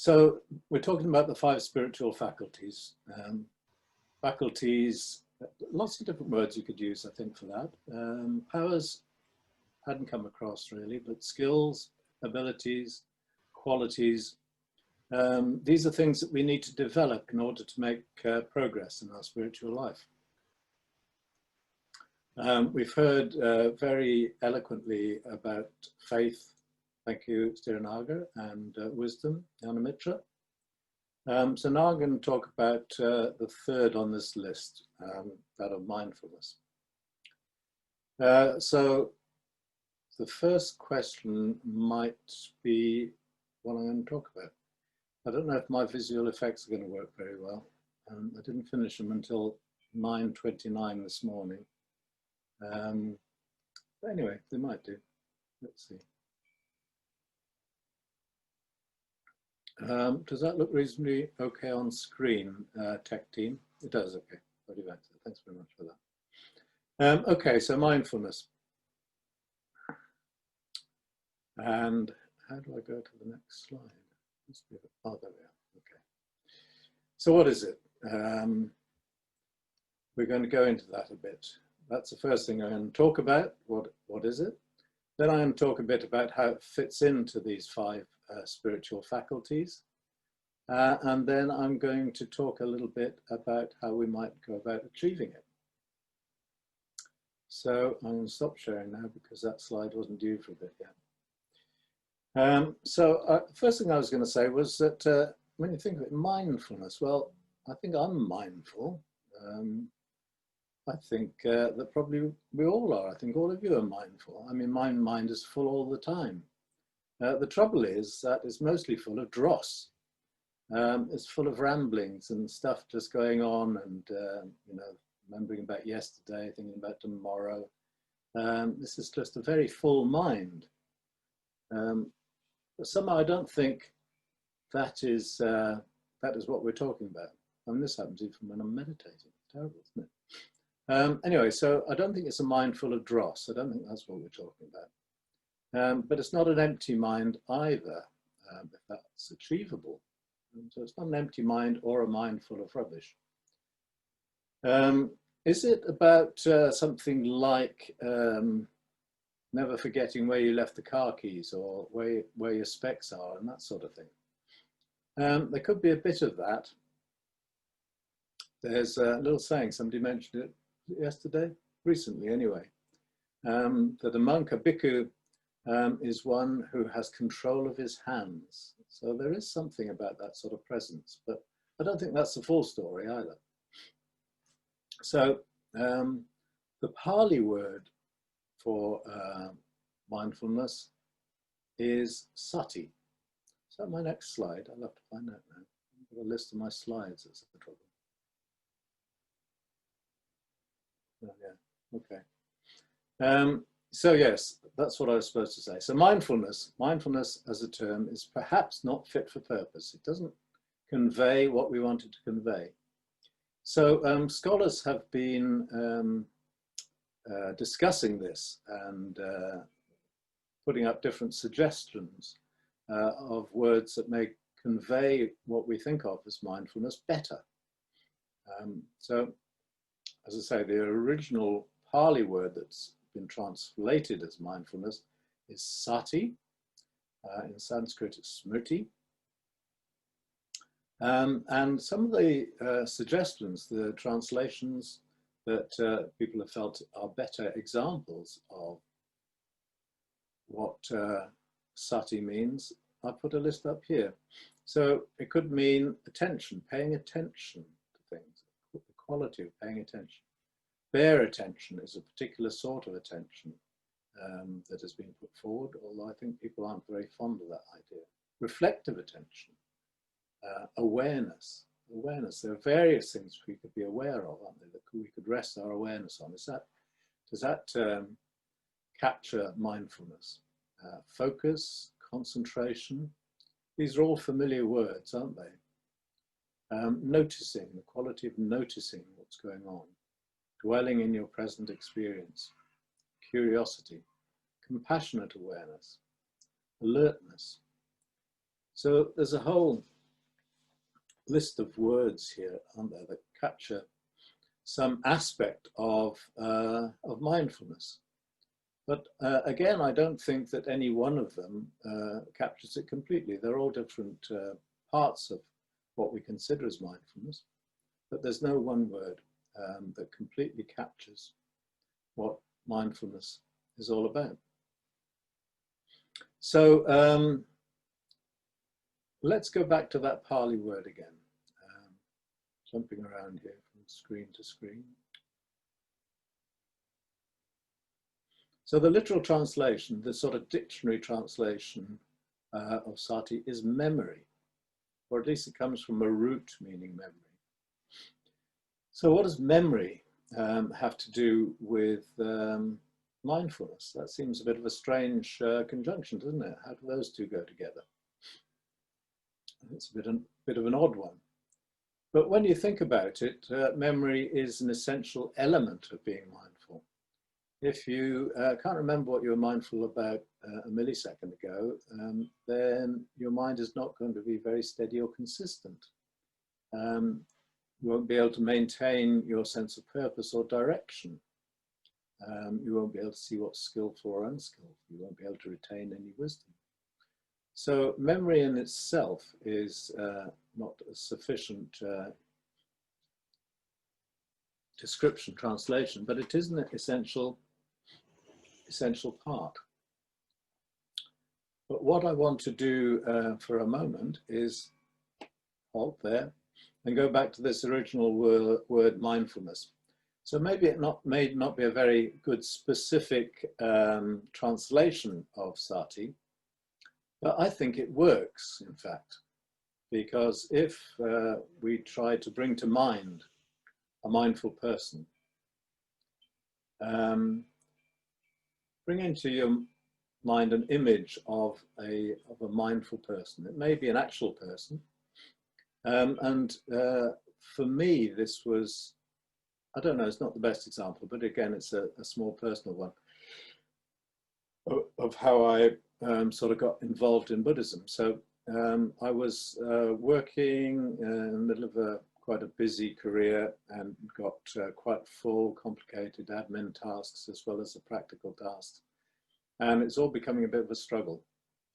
So we're talking about the five spiritual faculties. Faculties, lots of different words you could use, I think, for that. Powers, hadn't come across really, but skills, abilities, qualities. These are things that we need to develop in order to make progress in our spiritual life. We've heard very eloquently about faith. Thank you, Stiranaga, and wisdom, Yanamitra. So now I'm going to talk about the third on this list, that of mindfulness. So the first question might be what I'm going to talk about. I don't know if my visual effects are going to work very well. I didn't finish them until 9:29 this morning. But anyway, they might do. Let's see. Does that look reasonably okay on screen, tech team? It does, okay. Thanks very much for that. Okay, so mindfulness. And how do I go to the next slide? Oh, there we are, okay. So what is it? We're going to go into that a bit. That's the first thing I'm going to talk about. What is it? Then I'm going to talk a bit about how it fits into these five spiritual faculties. And then I'm going to talk a little bit about how we might go about achieving it. So I'm going to stop sharing now because that slide wasn't due for a bit yet. The first thing I was going to say was that when you think of it, mindfulness, well, I think I'm mindful. I think that probably we all are. I think all of you are mindful. I mean, my mind is full all the time. The trouble is that it's mostly full of dross. It's full of ramblings and stuff just going on and, you know, remembering about yesterday, thinking about tomorrow. This is just a very full mind. But somehow I don't think that is what we're talking about. I mean, this happens even when I'm meditating. It's terrible, isn't it? Anyway, so I don't think it's a mind full of dross. I don't think that's what we're talking about. But it's not an empty mind either, if that's achievable. So it's not an empty mind or a mind full of rubbish. Is it about something like never forgetting where you left the car keys or where your specs are and that sort of thing? There could be a bit of that. There's a little saying, somebody mentioned it yesterday, recently anyway, that a monk, a bhikkhu, is one who has control of his hands. So there is something about that sort of presence, but I don't think that's the full story either. So the Pali word for mindfulness is sati. Is that my next slide? I'll have to find out now. I've got a list of my slides, that's the trouble. Oh, yeah, okay. So yes, that's what I was supposed to say. So mindfulness as a term is perhaps not fit for purpose. It doesn't convey what we wanted to convey. So scholars have been discussing this and putting up different suggestions of words that may convey what we think of as mindfulness better. So as I say, the original Pali word that's been translated as mindfulness is sati. In Sanskrit, it's smriti. And some of the suggestions, the translations that people have felt are better examples of what sati means, I put a list up here. So it could mean attention, paying attention to things, the quality of paying attention. Bare attention is a particular sort of attention that has been put forward, although I think people aren't very fond of that idea. Reflective attention, awareness. There are various things we could be aware of, aren't there, that we could rest our awareness on. Does that capture mindfulness? Focus, concentration. These are all familiar words, aren't they? Noticing, the quality of noticing what's going on. Dwelling in your present experience, curiosity, compassionate awareness, alertness. So there's a whole list of words here, aren't there, that capture some aspect of mindfulness. But again, I don't think that any one of them captures it completely. They're all different parts of what we consider as mindfulness, but there's no one word that completely captures what mindfulness is all about. So let's go back to that Pali word again, jumping around here from screen to screen. So the literal translation, the sort of dictionary translation of sati is memory, or at least it comes from a root meaning memory. So what does memory have to do with mindfulness? That seems a bit of a strange conjunction, doesn't it? How do those two go together? It's a bit of an odd one. But when you think about it, memory is an essential element of being mindful. If you can't remember what you were mindful about a millisecond ago, then your mind is not going to be very steady or consistent. You won't be able to maintain your sense of purpose or direction. You won't be able to see what's skillful or unskillful. You won't be able to retain any wisdom. So memory in itself is not a sufficient description, translation, but it is an essential part. But what I want to do for a moment is halt there and go back to this original word mindfulness. So maybe it may not be a very good specific translation of sati, but I think it works, in fact, because if we try to bring to mind a mindful person, bring into your mind an image of a mindful person. It may be an actual person. For me, this was, I don't know, it's not the best example, but again, it's a small personal one of how I sort of got involved in Buddhism. So I was working in the middle of quite a busy career and got quite full, complicated admin tasks as well as the practical tasks. And it's all becoming a bit of a struggle.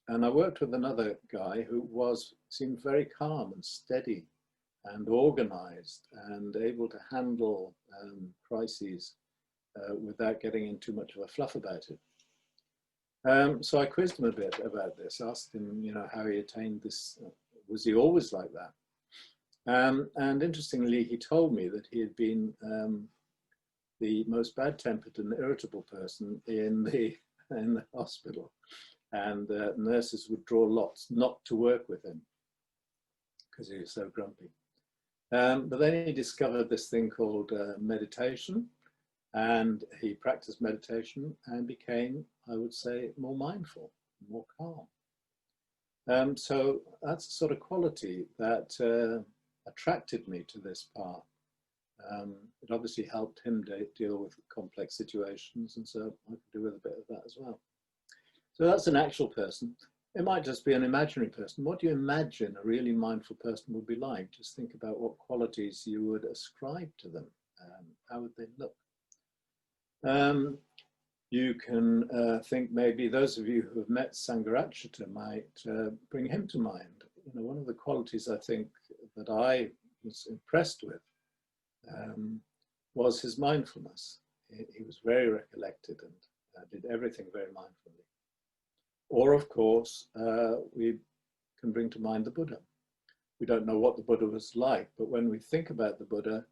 And I worked with another guy who seemed very calm and steady and organized and able to handle crises without getting in too much of a fluff about it. So I quizzed him a bit about this, asked him, how he attained this. Was he always like that? And interestingly, he told me that he had been the most bad-tempered and irritable person in the hospital, and nurses would draw lots not to work with him because he was so grumpy. But then he discovered this thing called meditation, and he practiced meditation and became, I would say, more mindful, more calm. So that's the sort of quality that attracted me to this path. It obviously helped him deal with complex situations, and so I could do with a bit of that as well. So that's an actual person. It might just be an imaginary person. What do you imagine a really mindful person would be like? Just think about what qualities you would ascribe to them. How would they look? You can think maybe those of you who have met Sangha might bring him to mind. One of the qualities I think that I was impressed with was his mindfulness. He was very recollected and did everything very mindfully. Or, of course, we can bring to mind the Buddha. We don't know what the Buddha was like, but when we think about the Buddha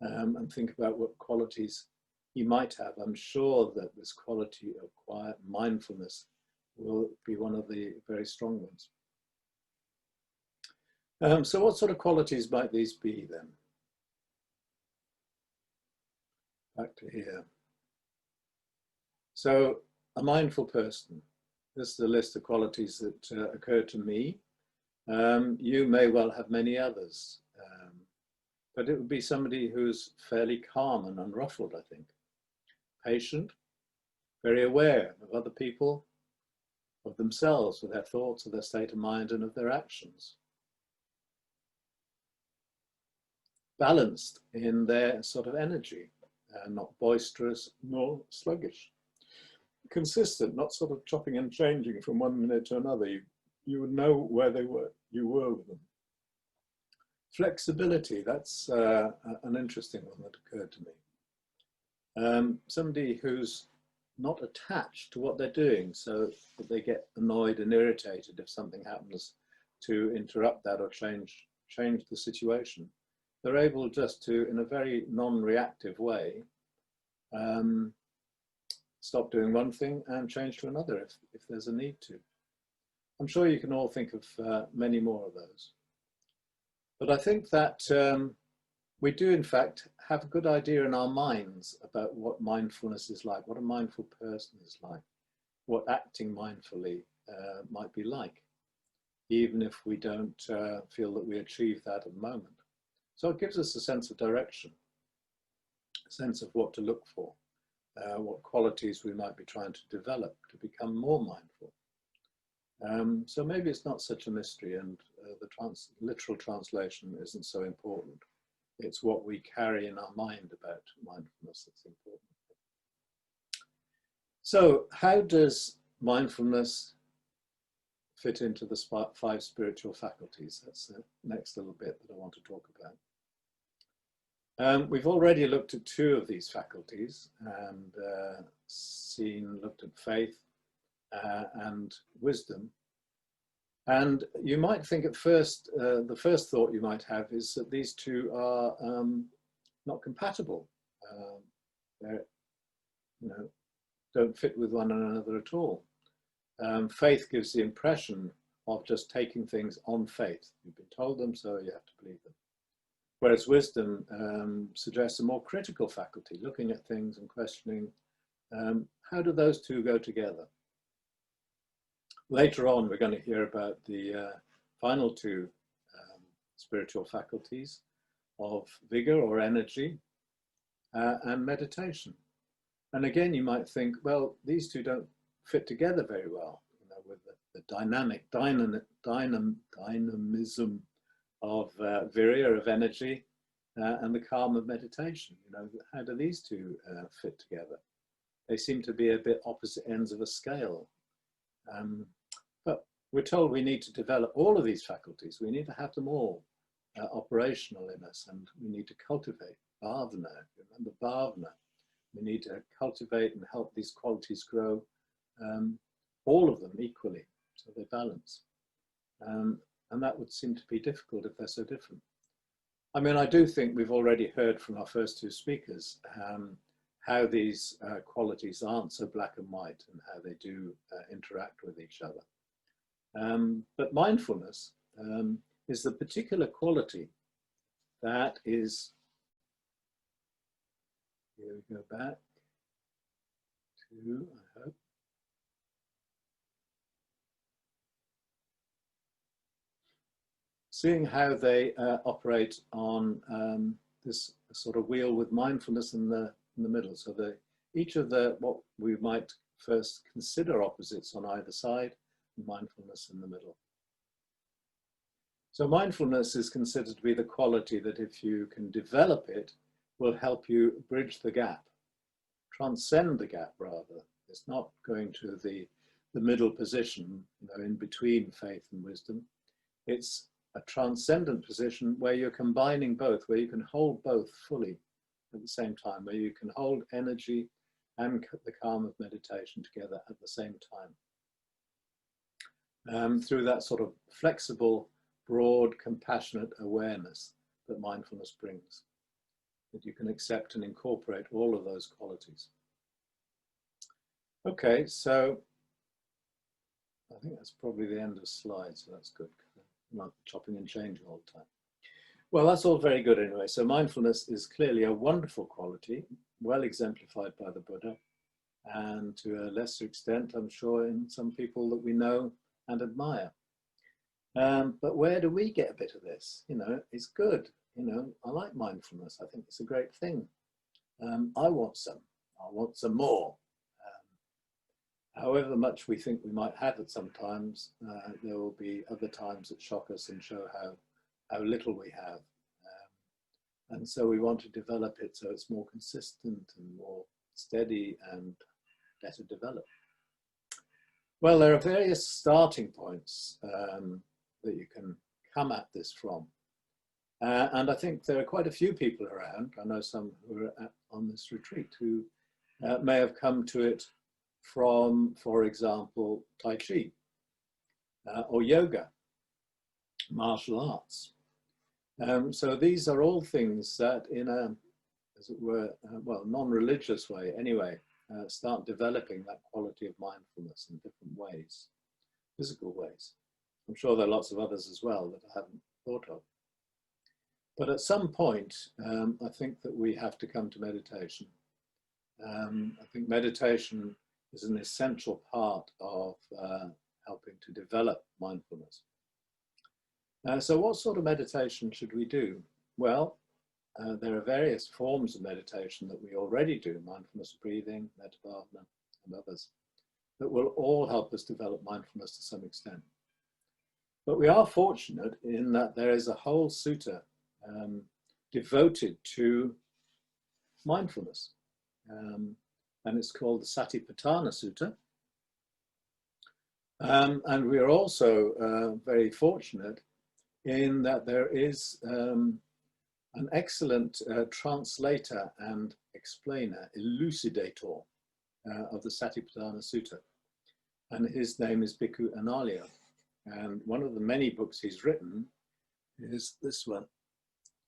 and think about what qualities he might have, I'm sure that this quality of quiet mindfulness will be one of the very strong ones. So what sort of qualities might these be then? Back to here. So a mindful person. This is a list of qualities that occur to me. You may well have many others, but it would be somebody who's fairly calm and unruffled, I think. Patient, very aware of other people, of themselves, of their thoughts, of their state of mind, and of their actions. balanced in their sort of energy, not boisterous nor sluggish. Consistent, not sort of chopping and changing from one minute to another. You would know where you were with them. Flexibility, that's an interesting one that occurred to me. Somebody who's not attached to what they're doing, so that they get annoyed and irritated if something happens to interrupt that or change the situation. They're able just to, in a very non-reactive way, stop doing one thing and change to another if there's a need to. I'm sure you can all think of many more of those. But I think that we do, in fact, have a good idea in our minds about what mindfulness is like, what a mindful person is like, what acting mindfully might be like, even if we don't feel that we achieve that at the moment. So it gives us a sense of direction, a sense of what to look for, what qualities we might be trying to develop to become more mindful. So maybe it's not such a mystery, and the literal translation isn't so important. It's what we carry in our mind about mindfulness that's important. So how does mindfulness fit into the 5 spiritual faculties? That's the next little bit that I want to talk about. We've already looked at 2 of these faculties and looked at faith and wisdom. And you might think at first, the first thought you might have is that these 2 are not compatible. They're, don't fit with one another at all. Faith gives the impression of just taking things on faith. You've been told them, so you have to believe them. Whereas wisdom suggests a more critical faculty, looking at things and questioning, how do those 2 go together? Later on, we're going to hear about the final 2 spiritual faculties of vigor or energy and meditation. And again, you might think, well, these 2 don't fit together very well, with the dynamism of virya, of energy, and the calm of meditation. How do these 2 fit together? They seem to be a bit opposite ends of a scale. But we're told we need to develop all of these faculties. We need to have them all operational in us, and we need to cultivate bhavana. Remember bhavana. We need to cultivate and help these qualities grow, all of them equally, so they balance. And that would seem to be difficult if they're so different. I mean, I do think we've already heard from our first 2 speakers how these qualities aren't so black and white, and how they do interact with each other. But mindfulness is the particular quality that is, here we go back to, I hope, seeing how they operate on this sort of wheel with mindfulness in the middle. So each of what we might first consider opposites on either side, and mindfulness in the middle. So mindfulness is considered to be the quality that, if you can develop it, will help you bridge the gap, transcend the gap rather. It's not going to the middle position, in between faith and wisdom. It's a transcendent position where you're combining both, where you can hold both fully at the same time, where you can hold energy and the calm of meditation together at the same time. Through that sort of flexible, broad, compassionate awareness that mindfulness brings, that you can accept and incorporate all of those qualities. Okay, so I think that's probably the end of slides, so that's good. I'm not chopping and changing all the time. Well, that's all very good anyway. So mindfulness is clearly a wonderful quality, well exemplified by the Buddha, and to a lesser extent, I'm sure, in some people that we know and admire. But where do we get a bit of this? It's good. I like mindfulness. I think it's a great thing. I want some more. However much we think we might have it sometimes, there will be other times that shock us and show how little we have. And so we want to develop it so it's more consistent and more steady and better developed. Well, there are various starting points that you can come at this from. And I think there are quite a few people around. I know some who are on this retreat who may have come to it from, for example, Tai Chi or yoga, martial arts. So these are all things that in a, as it were, well, non-religious way anyway, start developing that quality of mindfulness in different ways, physical ways. I'm sure there are lots of others as well that I haven't thought of. But at some point, I think that we have to come to meditation. I think meditation is an essential part of helping to develop mindfulness. So what sort of meditation should we do? Well, there are various forms of meditation that we already do, mindfulness breathing, metta bhavana, and others, that will all help us develop mindfulness to some extent. But we are fortunate in that there is a whole sutta devoted to mindfulness. And it's called the Satipatthana Sutta. And we are also very fortunate in that there is an excellent translator and explainer, elucidator of the Satipatthana Sutta. And his name is Bhikkhu Analayo. And one of the many books he's written is this one,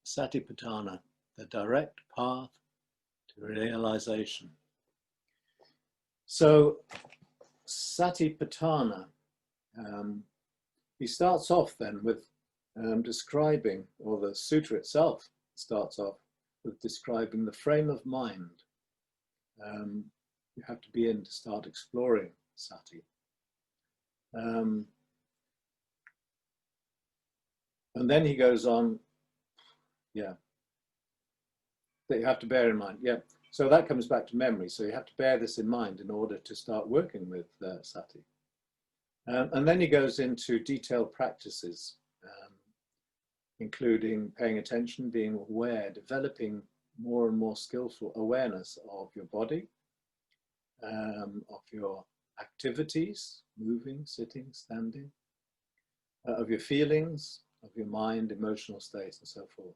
Satipatthana, the direct path to realization. So Satipatthana, he starts off then with describing, or the sutra itself starts off with describing the frame of mind you have to be in to start exploring sati. And then he goes on, that you have to bear in mind. So that comes back to memory. So you have to bear this in mind in order to start working with sati. And then he goes into detailed practices, including paying attention, being aware, developing more and more skillful awareness of your body, of your activities, moving, sitting, standing, of your feelings, of your mind, emotional state, and so forth.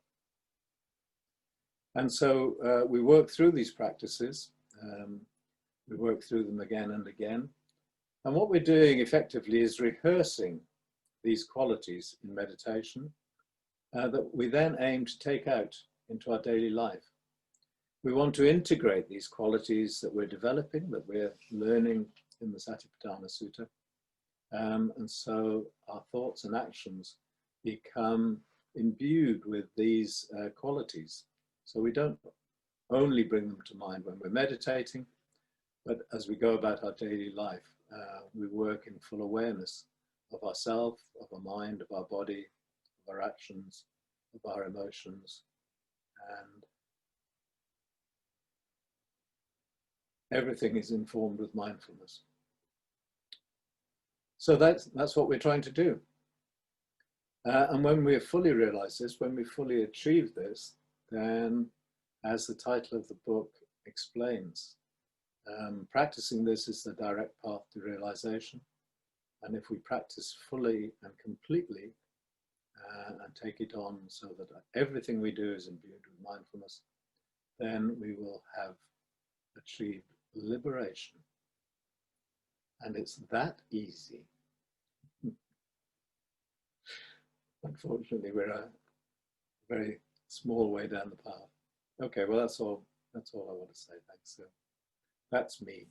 And so we work through these practices, we work through them again and again. And what we're doing effectively is rehearsing these qualities in meditation that we then aim to take out into our daily life. We want to integrate these qualities that we're developing, that we're learning in the Satipatthana Sutta. And so our thoughts and actions become imbued with these qualities. So we don't only bring them to mind when we're meditating, but as we go about our daily life, we work in full awareness of ourselves, of our mind, of our body, of our actions, of our emotions, and everything is informed with mindfulness. So that's what we're trying to do. And when we fully realize this, when we fully achieve this, then, as the title of the book explains, practicing this is the direct path to realization. And if we practice fully and completely and take it on so that everything we do is imbued with mindfulness, then we will have achieved liberation. And it's that easy. Unfortunately, we're a very small way down the path. Okay, well, that's all I want to say. Thanks. So that's me.